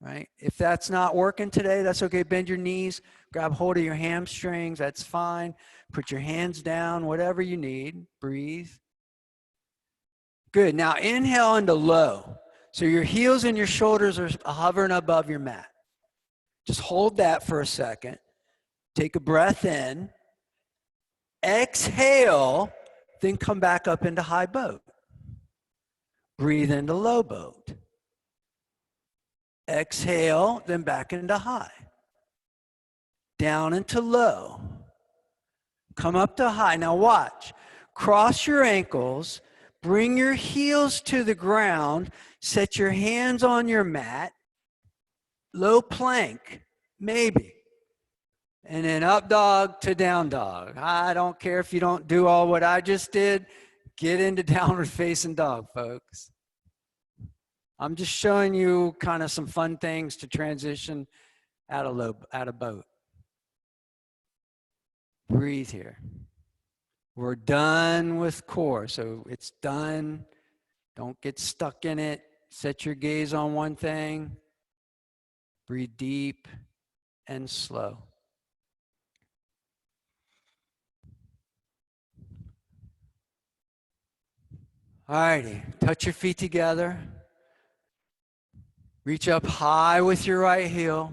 Right? If that's not working today, that's okay. Bend your knees, grab hold of your hamstrings, that's fine. Put your hands down, whatever you need. Breathe. Good. Now inhale into low. So your heels and your shoulders are hovering above your mat. Just hold that for a second. Take a breath in. Exhale, then come back up into high boat. Breathe into low boat. Exhale, then back into high. Down into low. Come up to high. Now watch. Cross your ankles. Bring your heels to the ground. Set your hands on your mat. Low plank, maybe. And then up dog to down dog. I don't care if you don't do all what I just did. Get into downward facing dog, folks. I'm just showing you kind of some fun things to transition out of boat. Breathe here. We're done with core, so it's done. Don't get stuck in it. Set your gaze on one thing. Breathe deep and slow. All righty, touch your feet together. Reach up high with your right heel.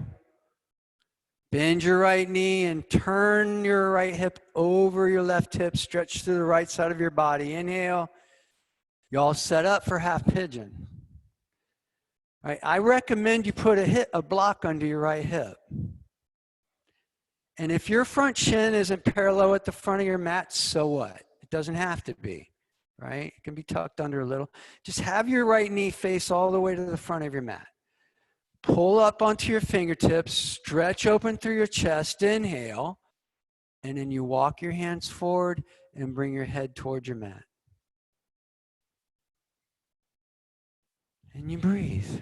Bend your right knee and turn your right hip over your left hip. Stretch to the right side of your body. Inhale. You all set up for half pigeon. All right, I recommend you put a block under your right hip. And if your front shin isn't parallel at the front of your mat, so what? It doesn't have to be, right? It can be tucked under a little. Just have your right knee face all the way to the front of your mat. Pull up onto your fingertips, stretch open through your chest, inhale, and then you walk your hands forward and bring your head towards your mat. And you breathe.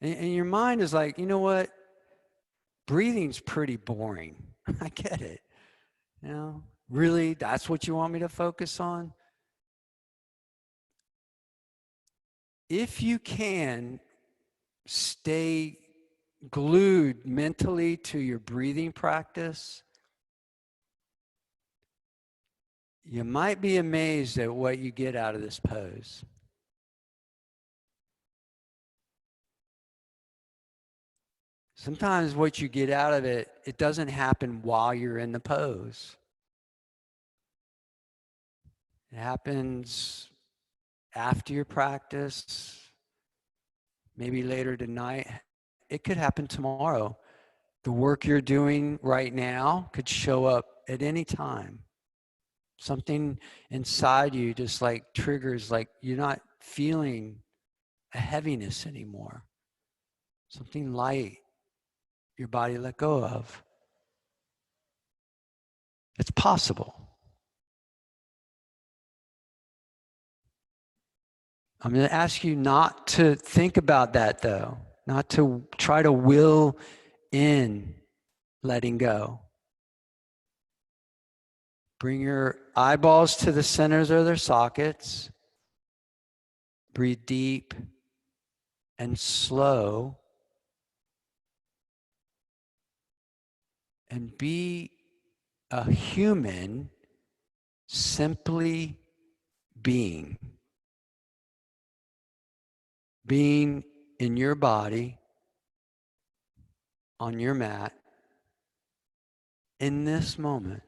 And your mind is like, you know what? Breathing's pretty boring. I get it. You know, really, that's what you want me to focus on? If you can stay glued mentally to your breathing practice, you might be amazed at what you get out of this pose. Sometimes what you get out of it, it doesn't happen while you're in the pose. It happens after your practice, maybe later tonight. It could happen tomorrow. The work you're doing right now could show up at any time. Something inside you just like triggers, like you're not feeling a heaviness anymore. Something light your body let go of. It's possible. I'm going to ask you not to think about that though, not to try to will in letting go. Bring your eyeballs to the centers of their sockets. Breathe deep and slow. And be a human simply being. Being in your body, on your mat, in this moment.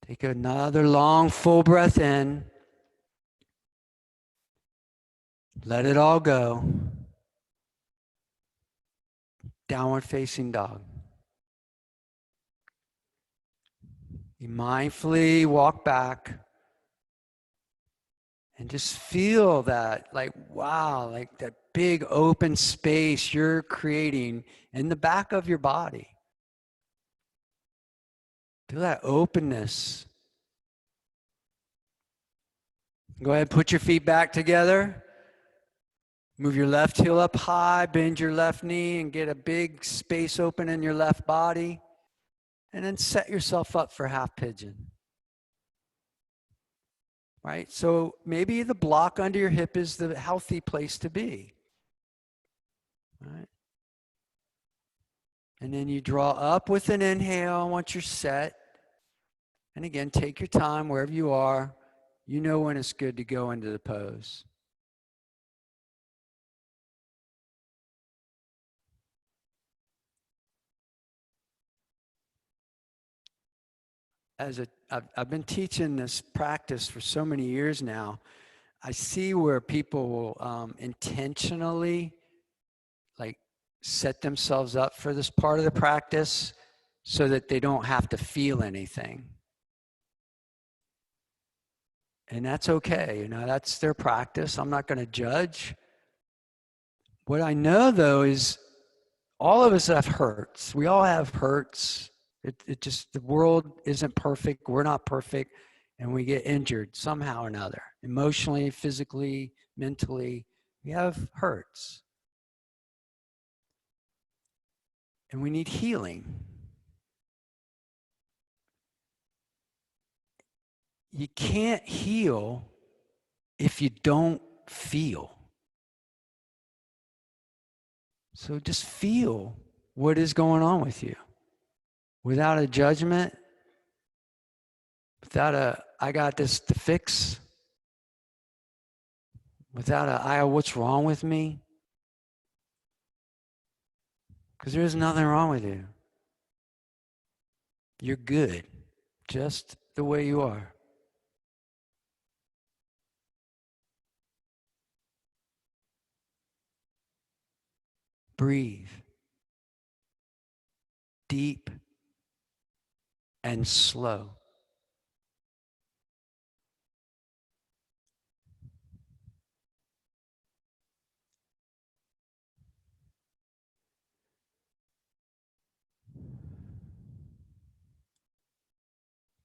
Take another long, full breath in. Let it all go. Downward facing dog. You mindfully walk back and just feel that, like, wow, like that big open space you're creating in the back of your body. Feel that openness. Go ahead, put your feet back together. Move your left heel up high, bend your left knee, and get a big space open in your left body. And then set yourself up for half pigeon. Right? So maybe the block under your hip is the healthy place to be. Right? And then you draw up with an inhale once you're set. And again, take your time wherever you are. You know when it's good to go into the pose. I've been teaching this practice for so many years now. I see where people will intentionally like set themselves up for this part of the practice so that they don't have to feel anything. And that's okay, that's their practice. I'm not going to judge. What I know though is all of us have hurts. We all have hurts. It just, the world isn't perfect. We're not perfect. And we get injured somehow or another, emotionally, physically, mentally. We have hurts. And we need healing. You can't heal if you don't feel. So just feel what is going on with you without a judgment, without a, I got this to fix, without a, what's wrong with me? Because there's nothing wrong with you. You're good, just the way you are. Breathe. Deep and slow.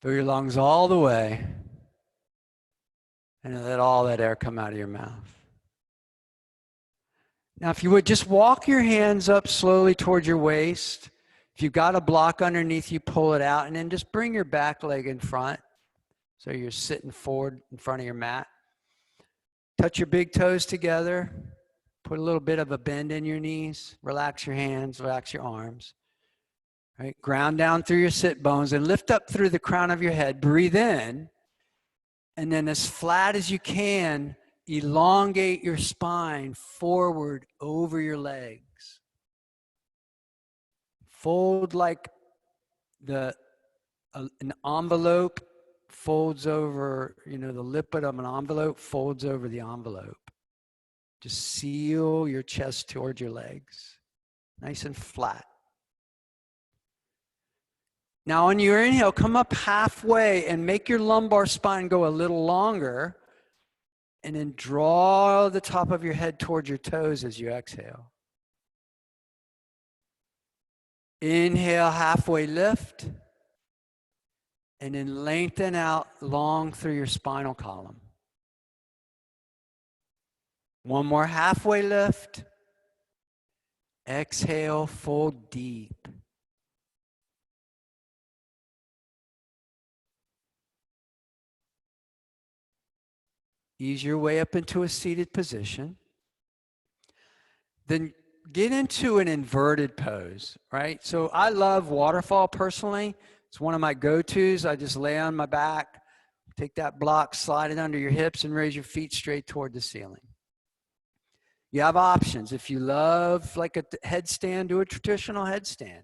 Fill your lungs all the way and let all that air come out of your mouth. Now, if you would just walk your hands up slowly towards your waist. If you've got a block underneath you, pull it out, and then just bring your back leg in front. So you're sitting forward in front of your mat. Touch your big toes together. Put a little bit of a bend in your knees. Relax your hands, relax your arms. Right? Ground down through your sit bones and lift up through the crown of your head. Breathe in. And then as flat as you can, elongate your spine forward over your legs. Fold like an envelope folds over, the lipid of an envelope folds over the envelope. Just seal your chest towards your legs. Nice and flat. Now on your inhale, come up halfway and make your lumbar spine go a little longer. And then draw the top of your head towards your toes as you exhale. Inhale, halfway lift. And then lengthen out long through your spinal column. One more halfway lift. Exhale, fold deep. Ease your way up into a seated position. Then get into an inverted pose, right? So I love waterfall personally. It's one of my go-tos. I just lay on my back, take that block, slide it under your hips, and raise your feet straight toward the ceiling. You have options. If you love like a headstand, do a traditional headstand.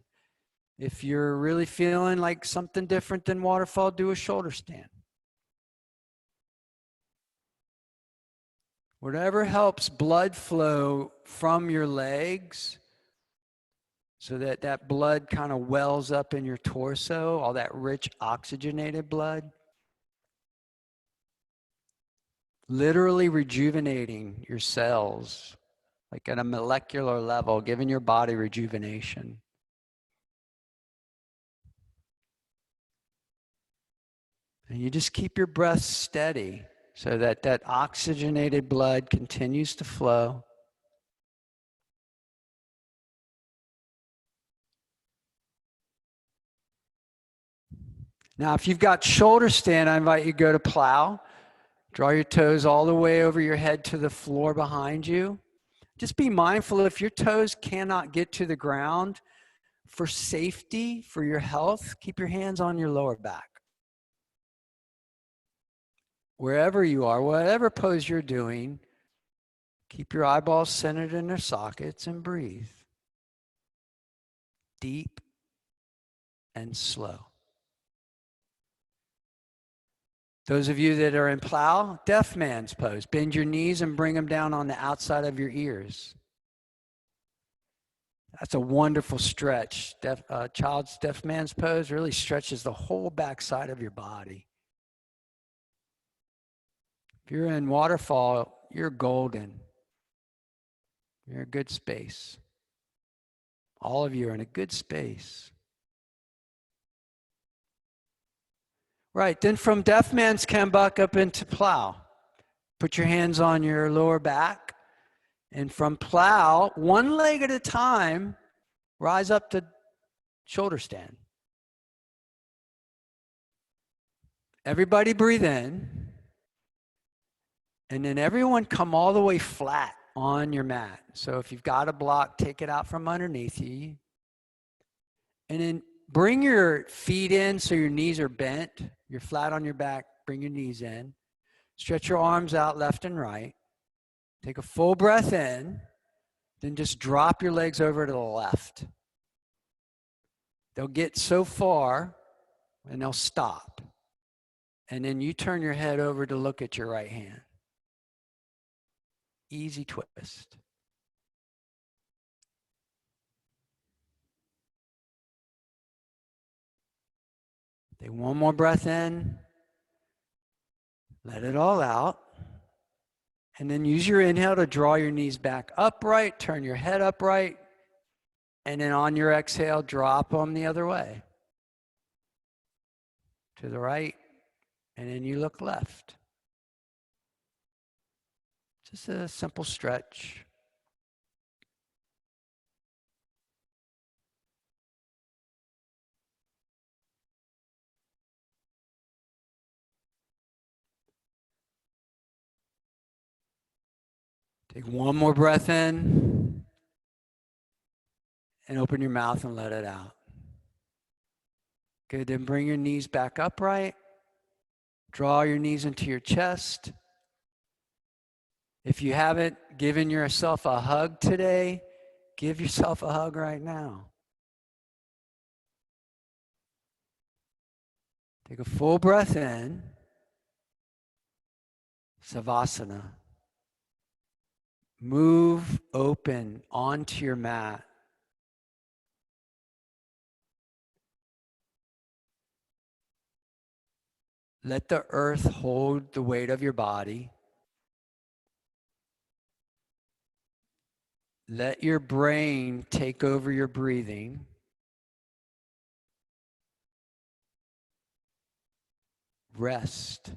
If you're really feeling like something different than waterfall, do a shoulder stand. Whatever helps blood flow from your legs so that that blood kind of wells up in your torso, all that rich oxygenated blood. Literally rejuvenating your cells, like at a molecular level, giving your body rejuvenation. And you just keep your breath steady so that that oxygenated blood continues to flow. Now, if you've got shoulder stand, I invite you to go to plow. Draw your toes all the way over your head to the floor behind you. Just be mindful if your toes cannot get to the ground, for safety, for your health, keep your hands on your lower back. Wherever you are, whatever pose you're doing, keep your eyeballs centered in their sockets and breathe. Deep and slow. Those of you that are in plow, deaf man's pose. Bend your knees and bring them down on the outside of your ears. That's a wonderful stretch. Child's deaf man's pose really stretches the whole backside of your body. If you're in waterfall, you're golden. You're in a good space. All of you are in a good space. Right, then from deaf man's kambuk up into plow. Put your hands on your lower back. And from plow, one leg at a time, rise up to shoulder stand. Everybody breathe in. And then everyone come all the way flat on your mat. So if you've got a block, take it out from underneath you. And then bring your feet in so your knees are bent. You're flat on your back. Bring your knees in. Stretch your arms out left and right. Take a full breath in. Then just drop your legs over to the left. They'll get so far and they'll stop. And then you turn your head over to look at your right hand. Easy twist. Take one more breath in. Let it all out. And then use your inhale to draw your knees back upright, turn your head upright, and then on your exhale, drop them the other way. To the right, and then you look left. Just a simple stretch. Take one more breath in and open your mouth and let it out. Good, then bring your knees back upright. Draw your knees into your chest. If you haven't given yourself a hug today, give yourself a hug right now. Take a full breath in. Savasana. Move open onto your mat. Let the earth hold the weight of your body. Let your brain take over your breathing. Rest.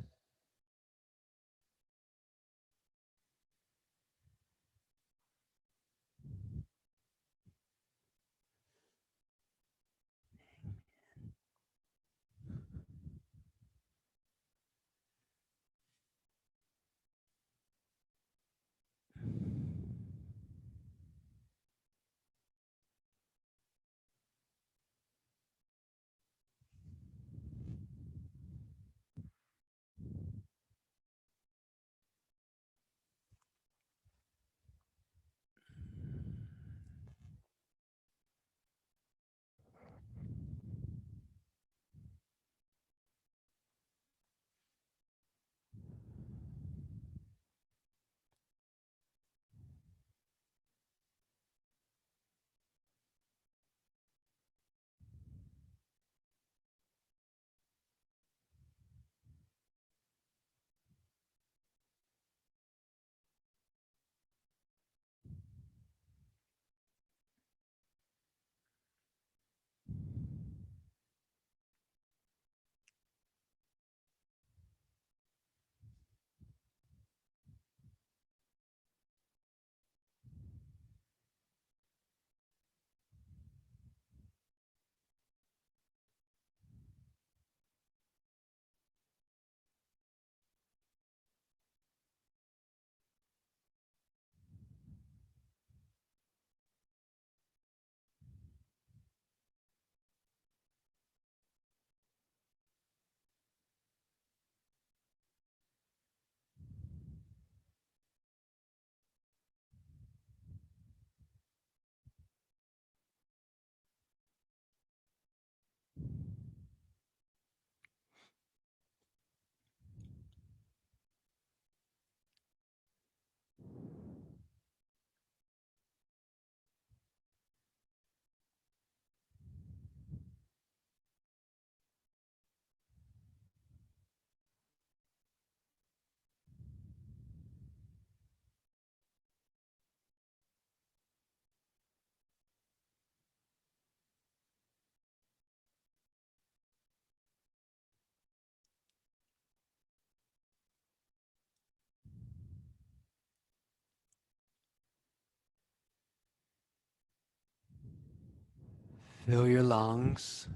Fill your lungs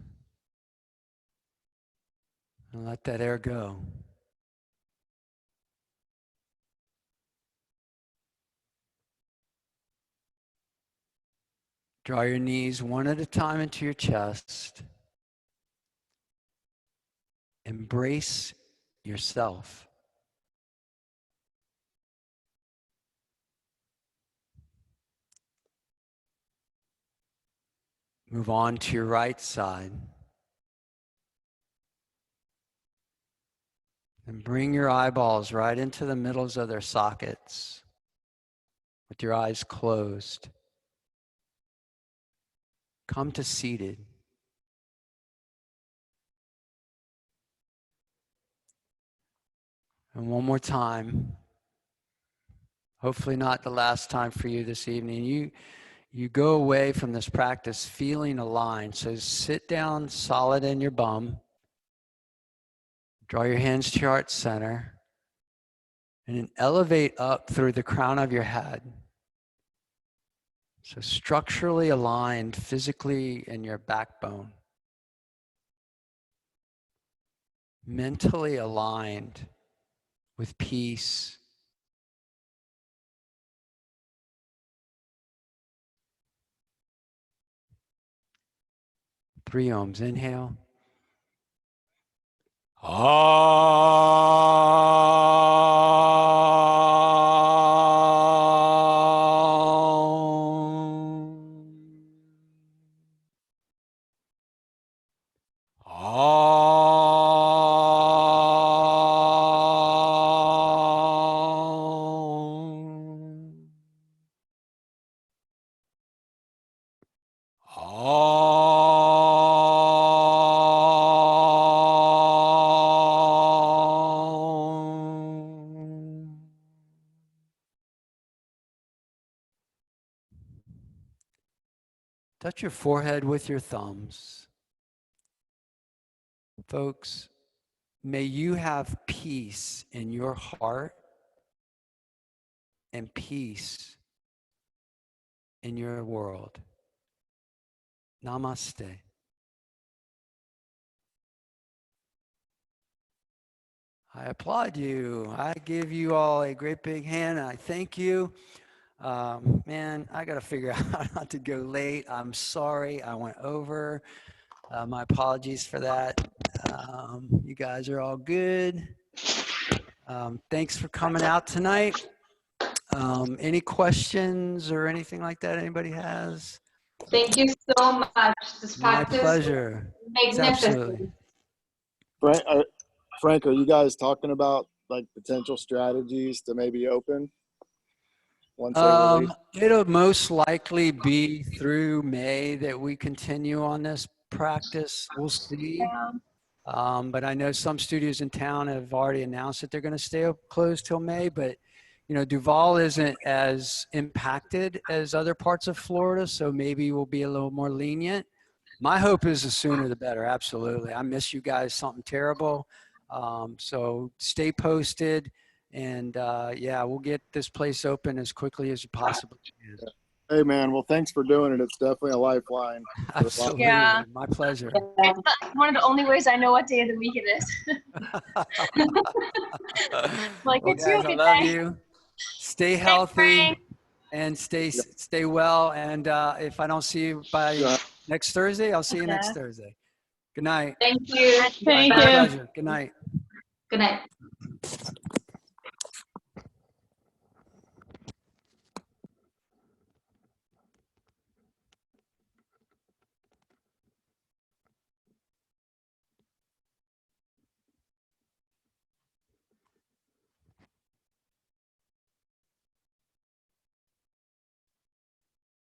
and let that air go. Draw your knees one at a time into your chest. Embrace yourself. Move on to your right side. And bring your eyeballs right into the middles of their sockets with your eyes closed. Come to seated. And one more time, hopefully not the last time for you this evening, you go away from this practice feeling aligned. So sit down solid in your bum. Draw your hands to your heart center. And then elevate up through the crown of your head. So structurally aligned physically in your backbone. Mentally aligned with peace. Three ohms. Inhale. Touch your forehead with your thumbs. Folks, may you have peace in your heart and peace in your world. Namaste. I applaud you. I give you all a great big hand, and I thank you. Man, I got to figure out how not to go late. I'm sorry I went over. My apologies for that. You guys are all good. Thanks for coming out tonight. Any questions or anything like that anybody has? Thank you so much. This My practice pleasure. is magnificent. Absolutely. Frank, are you guys talking about like potential strategies to maybe open once they release? It'll most likely be through May that we continue on this practice. We'll see. But I know some studios in town have already announced that they're going to stay closed till May. But you know, Duval isn't as impacted as other parts of Florida, so maybe we'll be a little more lenient. My hope is the sooner the better. Absolutely. I miss you guys something terrible. So stay posted, and yeah, we'll get this place open as quickly as you possibly can. Hey man, well thanks for doing it. It's definitely a lifeline. Absolutely. Yeah. My pleasure. It's one of the only ways I know what day of the week it is. Like, Well, it's you, guys, I good love day. you. Stay Thanks, healthy Frank. and stay well. And if I don't see you by next Thursday, I'll see you next Thursday. Good night. Thank you. Thank My you. pleasure. Good night. Good night.